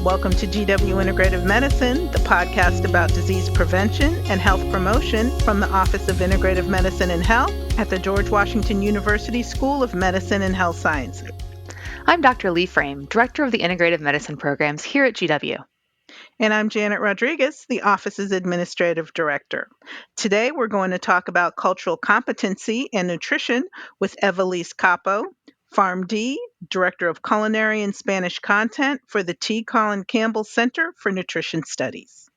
Welcome to GW Integrative Medicine, the podcast about disease prevention and health promotion from the Office of Integrative Medicine and Health at the George Washington University School of Medicine and Health Sciences. I'm Dr. Lee Frame, Director of the Integrative Medicine Programs here at GW. And I'm Janet Rodriguez, the office's Administrative Director. Today, we're going to talk about cultural competency and nutrition with Evelisse Capó, PharmD, Director of Culinary and Spanish Content for the Colin Campbell Center for Nutrition Studies.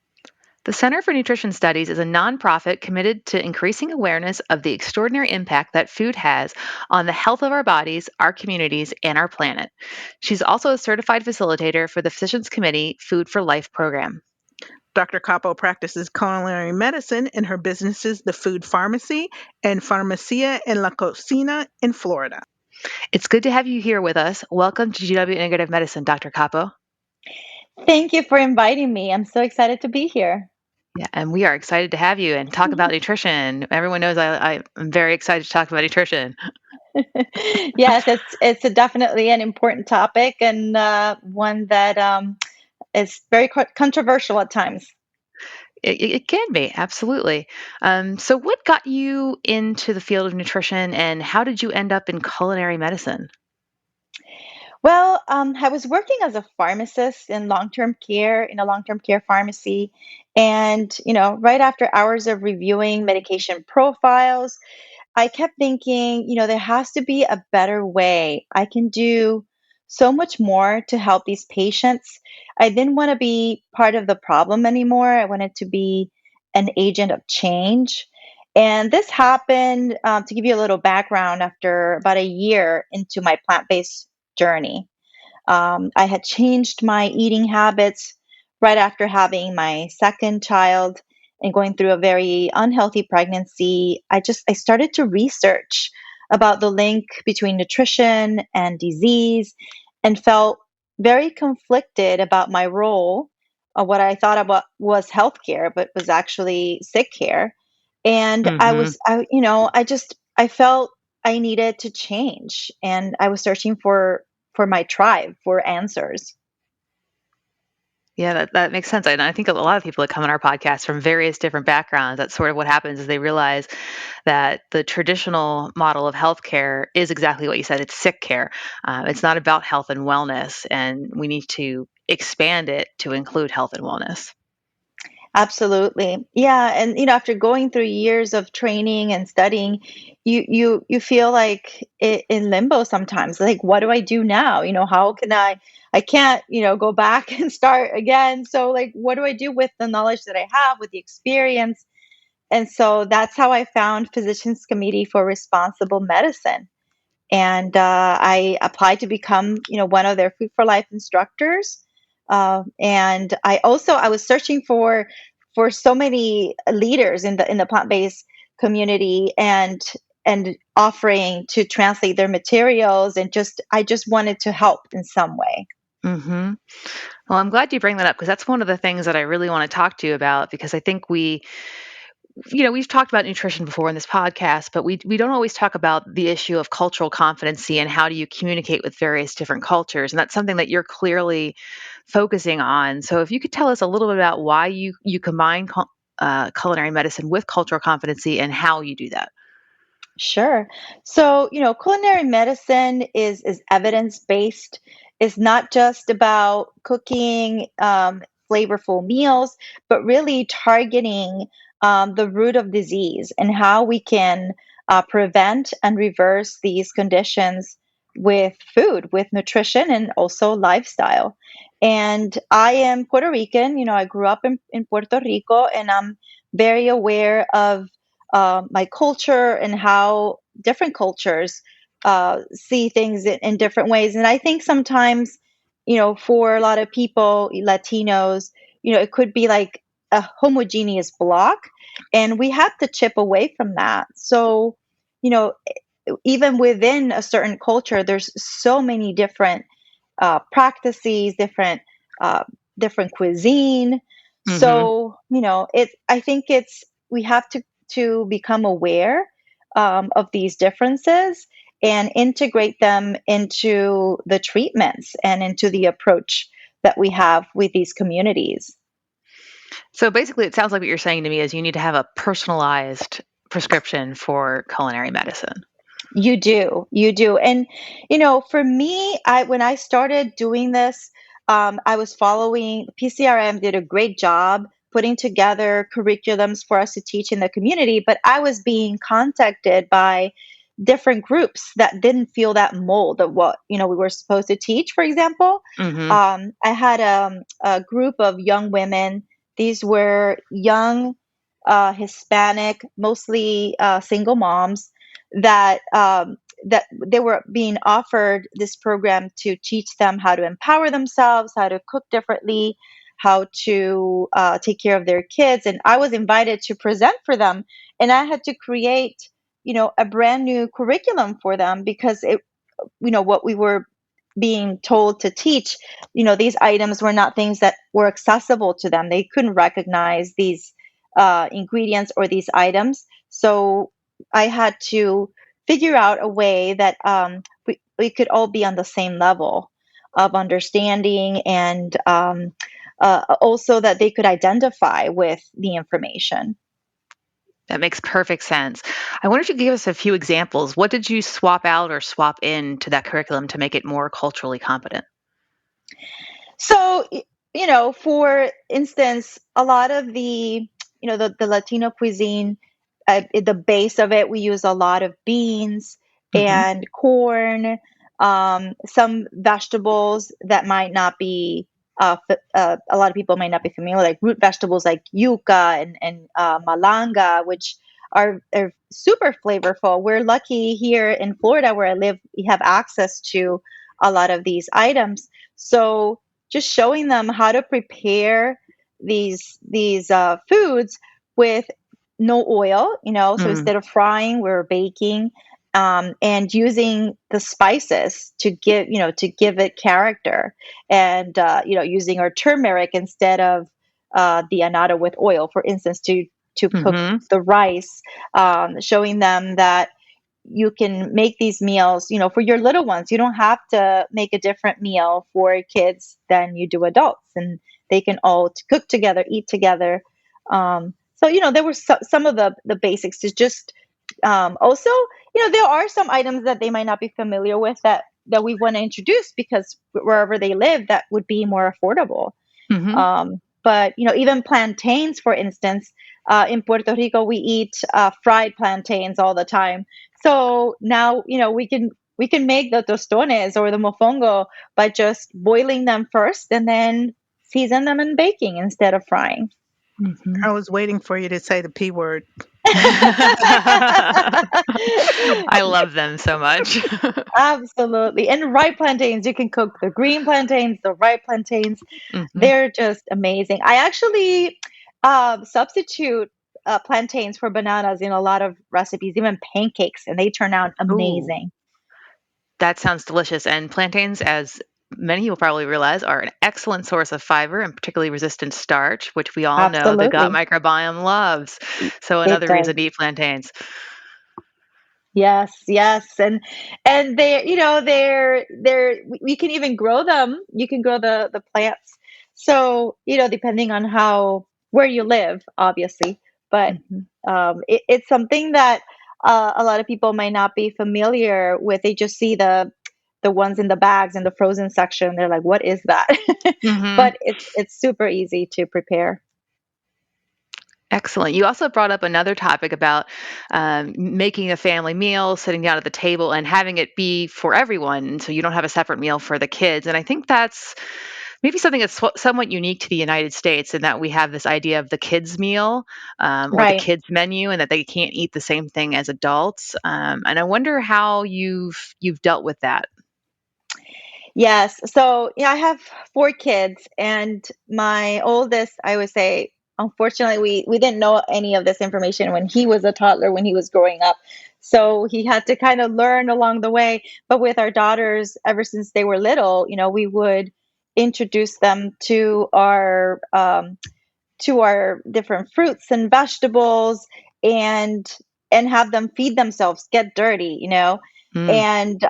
The Center for Nutrition Studies is a nonprofit committed to increasing awareness of the extraordinary impact that food has on the health of our bodies, our communities, and our planet. She's also a certified facilitator for the Physicians Committee Food for Life program. Dr. Capó practices culinary medicine in her businesses, The Food Pharmacy and Farmacia en la Cocina in Florida. It's good to have you here with us. Welcome to GW Integrative Medicine, Dr. Capó. Thank you for inviting me. I'm so excited to be here. Yeah, and we are excited to have you and talk about nutrition. Everyone knows I'm very excited to talk about nutrition. Yes, it's definitely an important topic and one that is very controversial at times. It can be, absolutely. So what got you into the field of nutrition and how did you end up in culinary medicine? Well, I was working as a pharmacist in long-term care, in a long-term care pharmacy. And, right after hours of reviewing medication profiles, I kept thinking, there has to be a better way. I can do so much more to help these patients. I didn't want to be part of the problem anymore. I wanted to be an agent of change. And this happened, to give you a little background, after about a year into my plant-based journey. I had changed my eating habits right after having my second child and going through a very unhealthy pregnancy. I started to research about the link between nutrition and disease and felt very conflicted about my role. What I thought about was healthcare, but was actually sick care. And I felt I needed to change, and I was searching for my tribe for answers. Yeah, that makes sense. And I think a lot of people that come on our podcast from various different backgrounds, that's sort of what happens is they realize that the traditional model of healthcare is exactly what you said. It's sick care. It's not about health and wellness, and we need to expand it to include health and wellness. Absolutely. Yeah. And, after going through years of training and studying, you feel like in limbo sometimes, like, what do I do now? How can I can't, go back and start again. So like, what do I do with the knowledge that I have, with the experience? And so that's how I found Physicians Committee for Responsible Medicine. And I applied to become, one of their Food for Life instructors. And I was searching for so many leaders in the plant-based community and offering to translate their materials, and I just wanted to help in some way. Mm-hmm. Well, I'm glad you bring that up because that's one of the things that I really want to talk to you about, because I think we've talked about nutrition before in this podcast, but we don't always talk about the issue of cultural competency and how do you communicate with various different cultures. And that's something that you're clearly focusing on. So if you could tell us a little bit about why you combine culinary medicine with cultural competency and how you do that. Sure. So, culinary medicine is evidence-based. It's not just about cooking flavorful meals, but really targeting the root of disease and how we can prevent and reverse these conditions with food, with nutrition, and also lifestyle. And I am Puerto Rican. I grew up in Puerto Rico, and I'm very aware of my culture and how different cultures see things in different ways. And I think sometimes, for a lot of people, Latinos, it could be like a homogeneous block, and we have to chip away from that. So, even within a certain culture, there's so many different practices, different cuisine. Mm-hmm. So, I think we have to become aware of these differences and integrate them into the treatments and into the approach that we have with these communities. So basically, it sounds like what you're saying to me is you need to have a personalized prescription for culinary medicine. You do, you do. And, for me, when I started doing this, I was following PCRM did a great job putting together curriculums for us to teach in the community, but I was being contacted by different groups that didn't feel that mold of what, we were supposed to teach, for example. Hmm. I had a group of young women. These were young Hispanic, mostly single moms that they were being offered this program to teach them how to empower themselves, how to cook differently, how to take care of their kids. And I was invited to present for them, and I had to create, a brand new curriculum for them because what we were being told to teach, these items were not things that were accessible to them. They couldn't recognize these ingredients or these items. So I had to figure out a way that we could all be on the same level of understanding, and also that they could identify with the information. That makes perfect sense. I wonder if you could give us a few examples. What did you swap out or swap in to that curriculum to make it more culturally competent? So, for instance, a lot of the Latino cuisine, the base of it, we use a lot of beans Hmm. and corn, some vegetables that might not be, a lot of people might not be familiar, like root vegetables like yuca and malanga, which are super flavorful. We're lucky here in Florida where I live, we have access to a lot of these items. So just showing them how to prepare these foods with no oil, so Mm. instead of frying, we're baking, and using the spices to give it character, and using our turmeric instead of the annatto with oil, for instance, to cook Hmm. the rice, showing them that you can make these meals, for your little ones. You don't have to make a different meal for kids than you do adults, and they can all cook together, eat together. So, there were some of the basics to just, also, there are some items that they might not be familiar with that we want to introduce because wherever they live, that would be more affordable. Hmm. But even plantains, for instance, in Puerto Rico, we eat fried plantains all the time. So now we can make the tostones or the mofongo by just boiling them first and then season them and baking instead of frying. Hmm. I was waiting for you to say the P word. I love them so much. Absolutely. And ripe plantains, you can cook the green plantains, the ripe plantains. Hmm. They're just amazing. I actually substitute plantains for bananas in a lot of recipes, even pancakes, and they turn out Ooh, amazing. that sounds delicious. And plantains, as many will probably realize, are an excellent source of fiber and particularly resistant starch, which we all know the gut Absolutely. microbiome loves. So It another does. reason to eat plantains. Yes, yes. And they're we can even grow them. You can grow the plants. So, depending on how where you live, obviously, but Mhm. it's something that a lot of people might not be familiar with. They just see the ones in the bags in the frozen section. They're like, "What is that?" Mhm. But it's super easy to prepare. Excellent. You also brought up another topic about making a family meal, sitting down at the table, and having it be for everyone. So you don't have a separate meal for the kids. And I think that's maybe something that's somewhat unique to the United States in that we have this idea of the kids' meal or the Right. kids' menu, and that they can't eat the same thing as adults. And I wonder how you've dealt with that. Yes. So, I have four kids, and my oldest, I would say, unfortunately, we didn't know any of this information when he was a toddler, when he was growing up. So he had to kind of learn along the way. But with our daughters, ever since they were little, we would introduce them to our different fruits and vegetables, and have them feed themselves, get dirty. Mm, And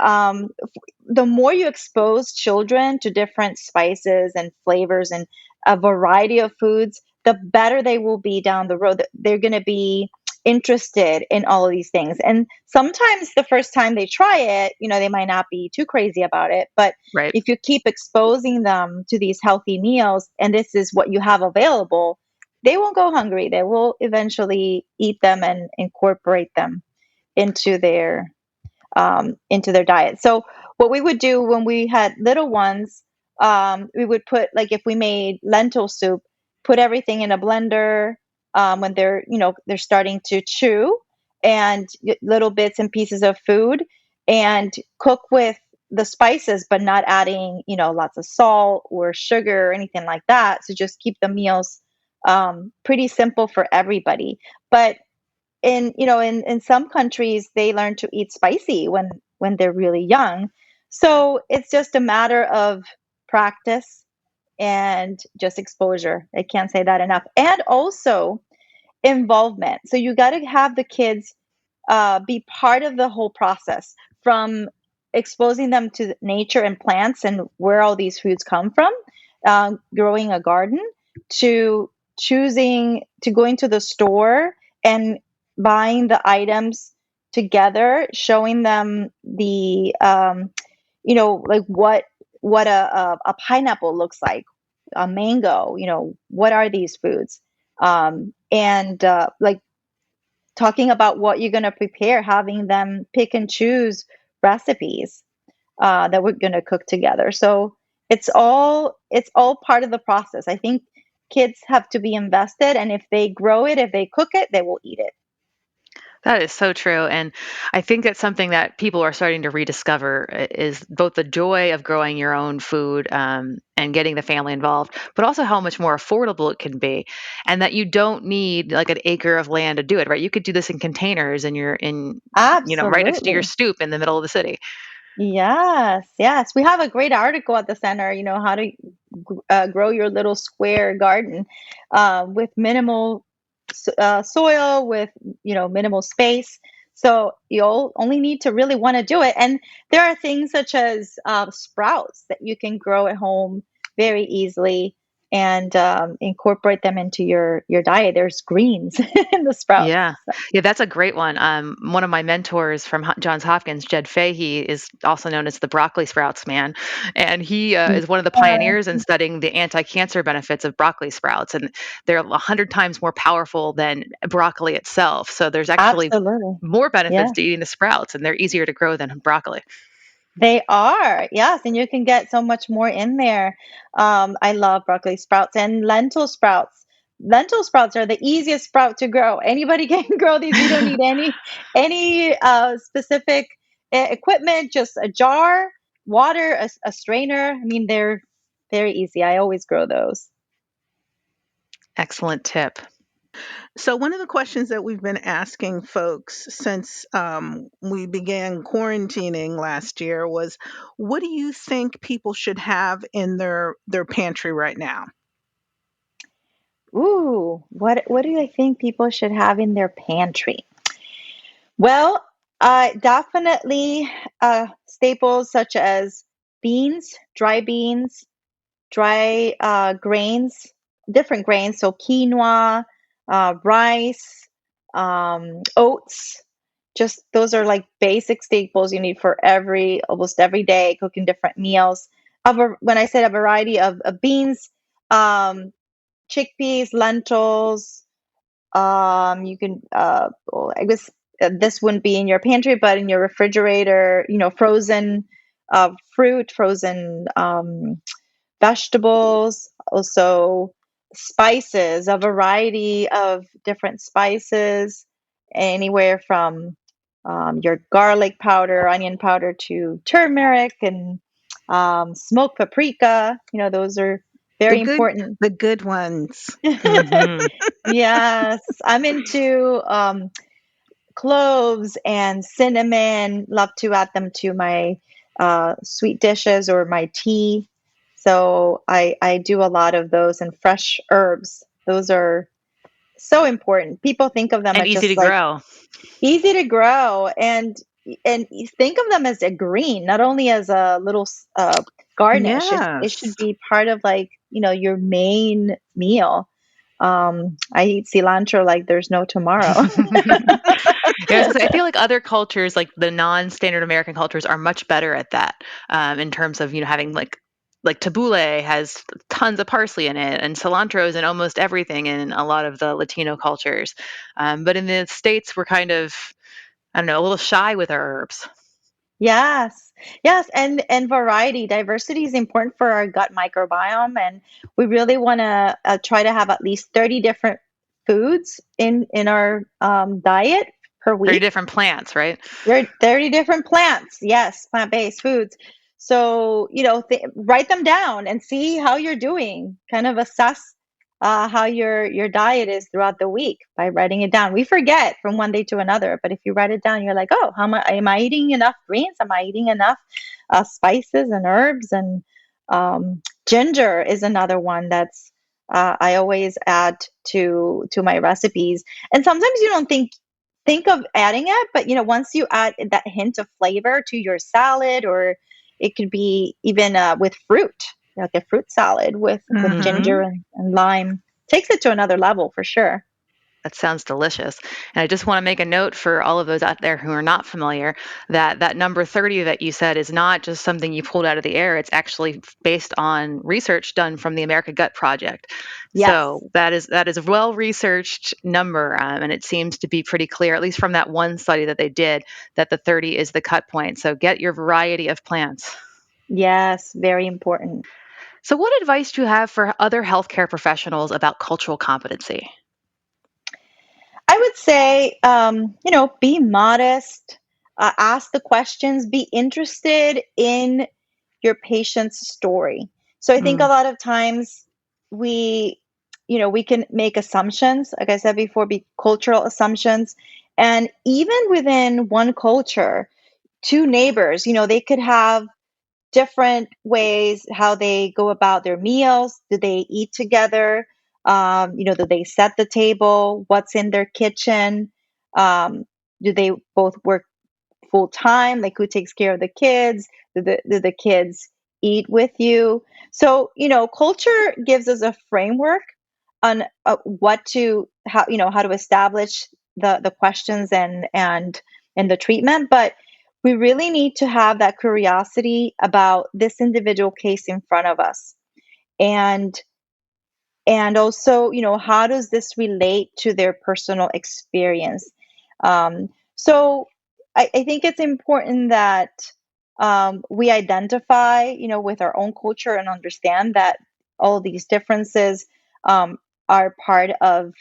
the more you expose children to different spices and flavors and a variety of foods, the better they will be down the road. They're going to be interested in all of these things. And sometimes the first time they try it, they might not be too crazy about it. But right. if you keep exposing them to these healthy meals and this is what you have available, they won't go hungry. They will eventually eat them and incorporate them into into their diet. So what we would do when we had little ones, we would put, like, if we made lentil soup, put everything in a blender when they're starting to chew, and little bits and pieces of food, and cook with the spices, but not adding lots of salt or sugar or anything like that. So just keep the meals pretty simple for everybody. But in some countries they learn to eat spicy when they're really young, so it's just a matter of practice and just exposure. I can't say that enough. And also involvement. So you got to have the kids be part of the whole process, from exposing them to nature and plants and where all these foods come from, growing a garden, to choosing to going to the store and buying the items together, showing them like what a pineapple looks like, a mango, what are these foods, and like talking about what you're going to prepare, having them pick and choose recipes that we're going to cook together. So it's all part of the process. I think kids have to be invested, and if they grow it, if they cook it, they will eat it. That is so true. And I think that's something that people are starting to rediscover is both the joy of growing your own food and getting the family involved, but also how much more affordable it can be. And that you don't need like an acre of land to do it, right? You could do this in containers and you're in, right next to your Absolutely. stoop in the middle of the city. Yes, yes. We have a great article at the center, how to grow your little square garden with minimal soil, with, minimal space. So you'll only need to really want to do it. And there are things such as sprouts that you can grow at home very easily and incorporate them into your diet. There's greens in the sprouts. Yeah. So, Yeah, that's a great one. One of my mentors from Johns Hopkins, Jed Fahey, is also known as the broccoli sprouts man. And he is one of the yeah, pioneers in studying the anti-cancer benefits of broccoli sprouts. And they're 100 times more powerful than broccoli itself. So there's actually absolutely. more Yeah. benefits to eating the sprouts, and they're easier to grow than broccoli. They are, yes, and you can get so much more in there. I love broccoli sprouts and lentil sprouts. Lentil sprouts are the easiest sprout to grow. Anybody can grow these. You don't need any specific equipment. Just a jar, water, a strainer. I mean, they're very easy. I always grow those. Excellent tip. So, one of the questions that we've been asking folks since we began quarantining last year was, what do you think people should have in their pantry right now? Ooh, what do I think people should have in their pantry? Well, definitely staples such as beans, dry grains, different grains. So quinoa, rice, oats. Just those are like basic staples you need for almost every day, cooking different meals. When I said a variety of beans, um, chickpeas, lentils, you can, well, I guess this wouldn't be in your pantry, but in your refrigerator, frozen fruit, frozen vegetables, also spices, a variety of different spices, anywhere from your garlic powder, onion powder, to turmeric and smoked paprika. Those are The very good important. the good ones. Hmm. Yes, I'm into cloves and cinnamon. Love to add them to my sweet dishes or my tea. So I do a lot of those, and fresh herbs. Those are so important. People think of them And as easy just to like grow. easy to grow, and and you think of them as a green, not only as a little garnish. It should Yes. be part of, like, your main meal. I eat cilantro like there's no tomorrow. Yeah, I was gonna say, I feel like other cultures, like the non-standard American cultures, are much better at that, in terms of having like tabbouleh has tons of parsley in it, and cilantro is in almost everything in a lot of the Latino cultures. But in the States, we're kind of, I don't know, a little shy with our herbs. Yes. Yes, and variety, diversity is important for our gut microbiome, and we really want to try to have at least 30 different foods in our diet per 30 week. different plants, right? 30 different plants. Yes, plant-based foods. So, write them down and see how you're doing. Kind of assess how your diet is throughout the week by writing it down. We forget from one day to another, but if you write it down, you're like, oh, how much am I eating? Enough greens? Am I eating enough spices and herbs? And ginger is another one that's I always add to my recipes. And sometimes you don't think of adding it, but once you add that hint of flavor to your salad, or it could be even with fruit, like a fruit salad with Hmm. ginger and lime, takes it to another level for sure. That sounds delicious. And I just want to make a note for all of those out there who are not familiar that that number 30 that you said is not just something you pulled out of the air. It's actually based on research done from the America Gut Project. So Yes. that is a well-researched number, and it seems to be pretty clear, at least from that one study that they did, that the 30 is the cut point. So get your variety of plants. Yes, very important. So what advice do you have for other healthcare professionals about cultural competency? I would say, be modest, ask the questions, be interested in your patient's story. So I think a Mm. lot of times we, we can make assumptions, like I said before, be cultural assumptions. And even within one culture, two neighbors, they could have different ways how they go about their meals. Do they eat together? Do they set the table? What's in their kitchen? Um, do they both work full time? Like, who takes care of the kids? Do the kids eat with you? So, culture gives us a framework on what to how to establish the questions and the treatment, but we really need to have that curiosity about this individual case in front of us, and also, how does this relate to their personal experience? So I think it's important that we identify, with our own culture, and understand that all these differences um, are part of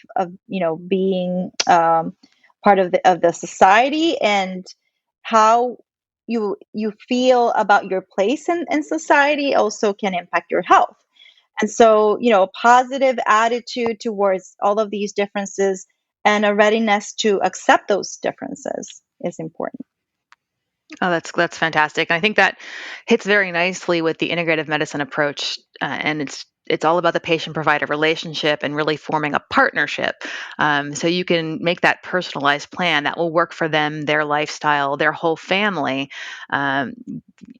being part of the society, and how you feel about your place in society also can impact your health. And so, a positive attitude towards all of these differences and a readiness to accept those differences is important. Oh, that's fantastic. And I think that hits very nicely with the integrative medicine approach, and it's all about the patient-provider relationship and really forming a partnership. So you can make that personalized plan that will work for them, their lifestyle, their whole family. Um,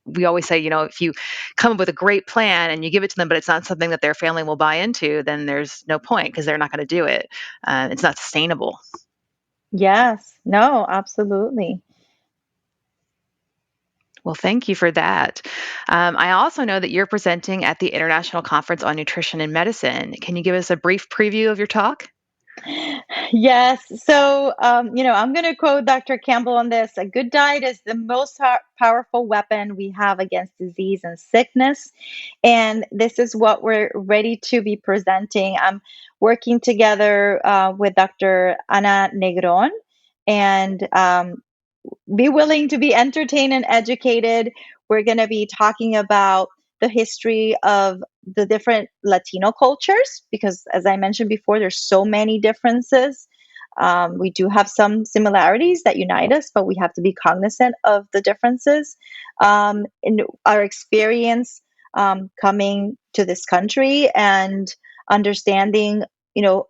we always say, if you come up with a great plan and you give it to them, but it's not something that their family will buy into, then there's no point because they're not going to do it. It's not sustainable. Yes, no, absolutely. Well, thank you for that. I also know that you're presenting at the International Conference on Nutrition and Medicine. Can you give us a brief preview of your talk? Yes. So, I'm going to quote Dr. Campbell on this. A good diet is the most powerful weapon we have against disease and sickness. And this is what we're ready to be presenting. I'm working together with Dr. Ana Negron, and be willing to be entertained and educated. We're going to be talking about the history of the different Latino cultures, because, as I mentioned before, there's so many differences. We do have some similarities that unite us, but we have to be cognizant of the differences in our experience coming to this country, and understanding,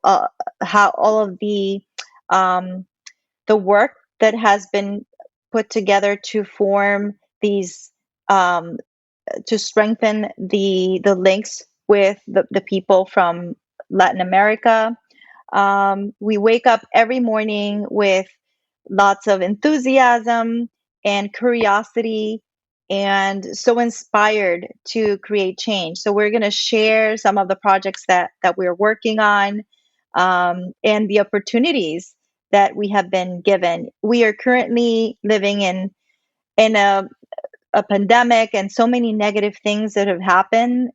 how all of the work that has been put together to form these to strengthen the links with the people from Latin America. We wake up every morning with lots of enthusiasm and curiosity and so inspired to create change. So we're going to share some of the projects that we're working on, and the opportunities that we have been given. We are currently living in a pandemic and so many negative things that have happened,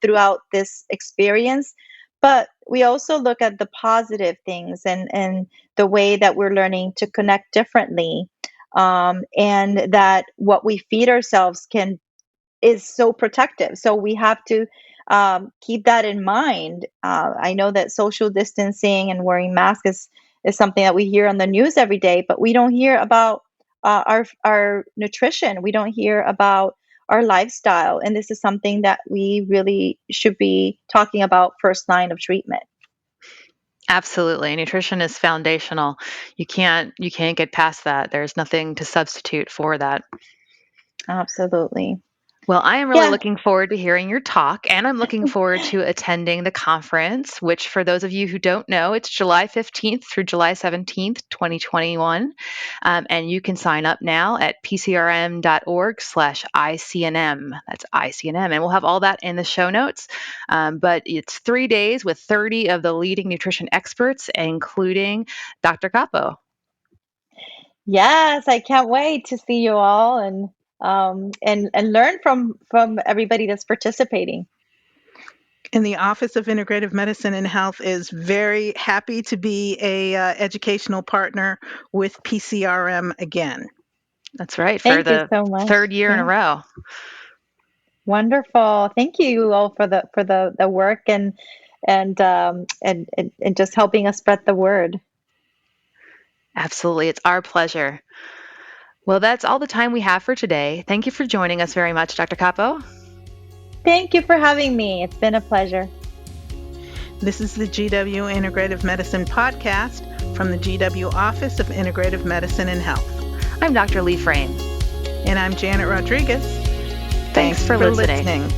throughout this experience. But we also look at the positive things and the way that we're learning to connect differently, and that what we feed ourselves is so protective. So we have to keep that in mind. I know that social distancing and wearing masks is something that we hear on the news every day, but we don't hear about our nutrition. We don't hear about our lifestyle, and this is something that we really should be talking about first line of treatment. Absolutely. Nutrition is foundational. You can't get past that. There's nothing to substitute for that. Absolutely. Well, I am really Yeah. looking forward to hearing your talk, and I'm looking forward to attending the conference, which, for those of you who don't know, it's July 15th through July 17th, 2021. And you can sign up now at pcrm.org/ICNM. That's ICNM. And we'll have all that in the show notes. But it's 3 days with 30 of the leading nutrition experts, including Dr. Capó. Yes, I can't wait to see you all and learn from everybody that's participating. And the Office of Integrative Medicine and Health is very happy to be a educational partner with PCRM again. That's right, for Thank you the so much. third year in a Yeah. row. Wonderful. Thank you all for the work and just helping us spread the word. Absolutely. It's our pleasure. Well, that's all the time we have for today. Thank you for joining us very much, Dr. Capó. Thank you for having me. It's been a pleasure. This is the GW Integrative Medicine podcast from the GW Office of Integrative Medicine and Health. I'm Dr. Lee Frame. And I'm Janet Rodriguez. Thanks for listening.